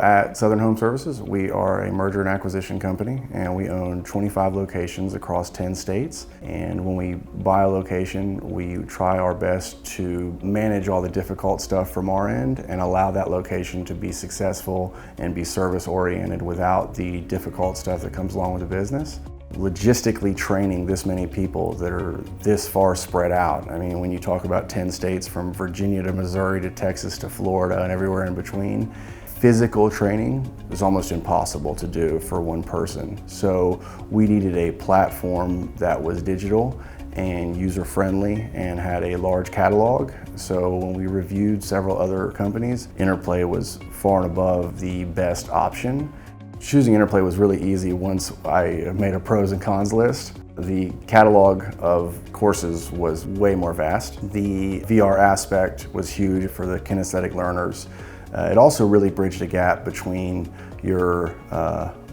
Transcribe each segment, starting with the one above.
At Southern Home Services, we are a merger and acquisition company, and we own 25 locations across 10 states. And when we buy a location, we try our best to manage all the difficult stuff from our end and allow that location to be successful and be service-oriented without the difficult stuff that comes along with the business. Logistically training this many people that are this far spread out. I mean, when you talk about 10 states from Virginia to Missouri to Texas to Florida and everywhere in between, physical training is almost impossible to do for one person. So we needed a platform that was digital and user-friendly and had a large catalog. So when we reviewed several other companies, Interplay was far and above the best option. Choosing Interplay was really easy once I made a pros and cons list. The catalog of courses was way more vast. The VR aspect was huge for the kinesthetic learners. It also really bridged a gap between your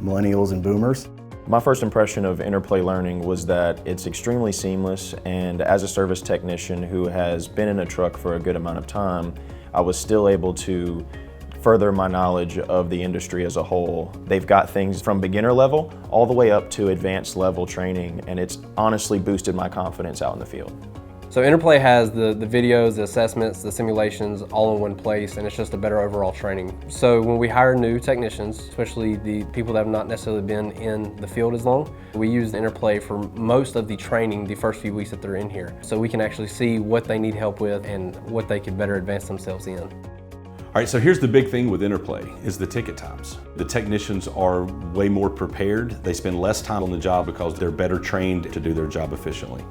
millennials and boomers. My first impression of Interplay Learning was that it's extremely seamless, and as a service technician who has been in a truck for a good amount of time, I was still able to further my knowledge of the industry as a whole. They've got things from beginner level all the way up to advanced level training, and it's honestly boosted my confidence out in the field. So Interplay has the videos, the assessments, the simulations all in one place, and it's just a better overall training. So when we hire new technicians, especially the people that have not necessarily been in the field as long, we use Interplay for most of the training the first few weeks that they're in here. So we can actually see what they need help with and what they could better advance themselves in. All right, so here's the big thing with Interplay is the ticket times. The technicians are way more prepared. They spend less time on the job because they're better trained to do their job efficiently.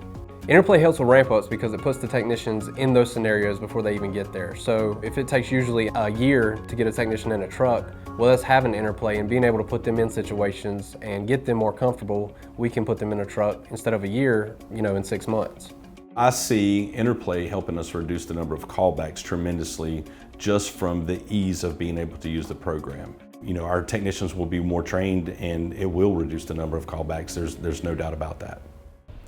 Interplay helps with ramp-ups because it puts the technicians in those scenarios before they even get there. So if it takes usually a year to get a technician in a truck, well, us having Interplay and being able to put them in situations and get them more comfortable, we can put them in a truck instead of a year, in 6 months. I see Interplay helping us reduce the number of callbacks tremendously just from the ease of being able to use the program. Our technicians will be more trained and it will reduce the number of callbacks. There's no doubt about that.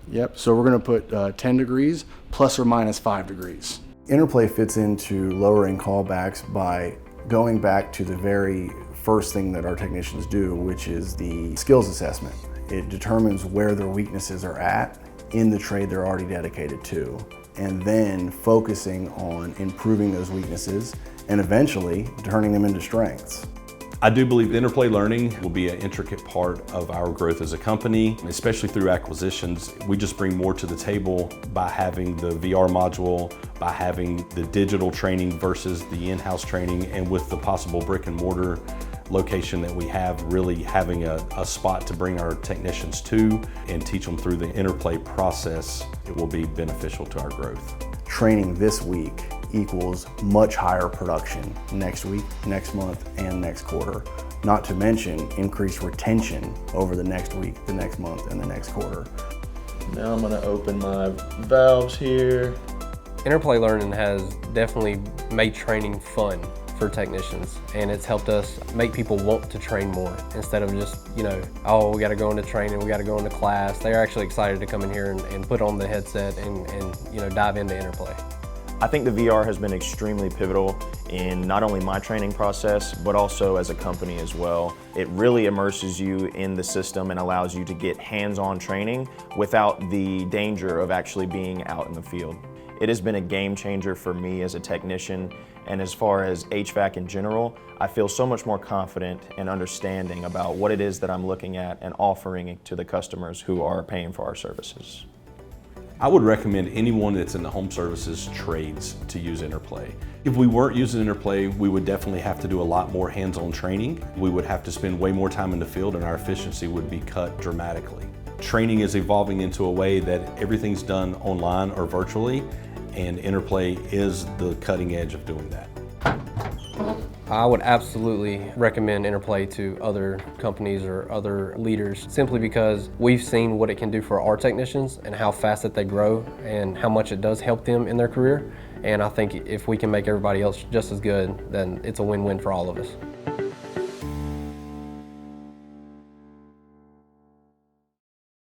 Yep, so we're going to put 10 degrees plus or minus 5 degrees. Interplay fits into lowering callbacks by going back to the very first thing that our technicians do, which is the skills assessment. It determines where their weaknesses are at in the trade they're already dedicated to, and then focusing on improving those weaknesses and eventually turning them into strengths. I do believe Interplay Learning will be an intricate part of our growth as a company, especially through acquisitions. We just bring more to the table by having the VR module, by having the digital training versus the in-house training, and with the possible brick and mortar location that we have, really having a spot to bring our technicians to and teach them through the Interplay process. It will be beneficial to our growth. Training this week equals much higher production next week, next month, and next quarter. Not to mention increased retention over the next week, the next month, and the next quarter. Now I'm gonna open my valves here. Interplay Learning has definitely made training fun for technicians, and it's helped us make people want to train more instead of just, oh, we got to go into training, we got to go into class. They're actually excited to come in here and put on the headset and dive into Interplay. I think the VR has been extremely pivotal in not only my training process, but also as a company as well. It really immerses you in the system and allows you to get hands-on training without the danger of actually being out in the field. It has been a game changer for me as a technician, and as far as HVAC in general, I feel so much more confident and understanding about what it is that I'm looking at and offering it to the customers who are paying for our services. I would recommend anyone that's in the home services trades to use Interplay. If we weren't using Interplay, we would definitely have to do a lot more hands-on training. We would have to spend way more time in the field and our efficiency would be cut dramatically. Training is evolving into a way that everything's done online or virtually, and Interplay is the cutting edge of doing that. I would absolutely recommend Interplay to other companies or other leaders simply because we've seen what it can do for our technicians and how fast that they grow and how much it does help them in their career. And I think if we can make everybody else just as good, then it's a win-win for all of us.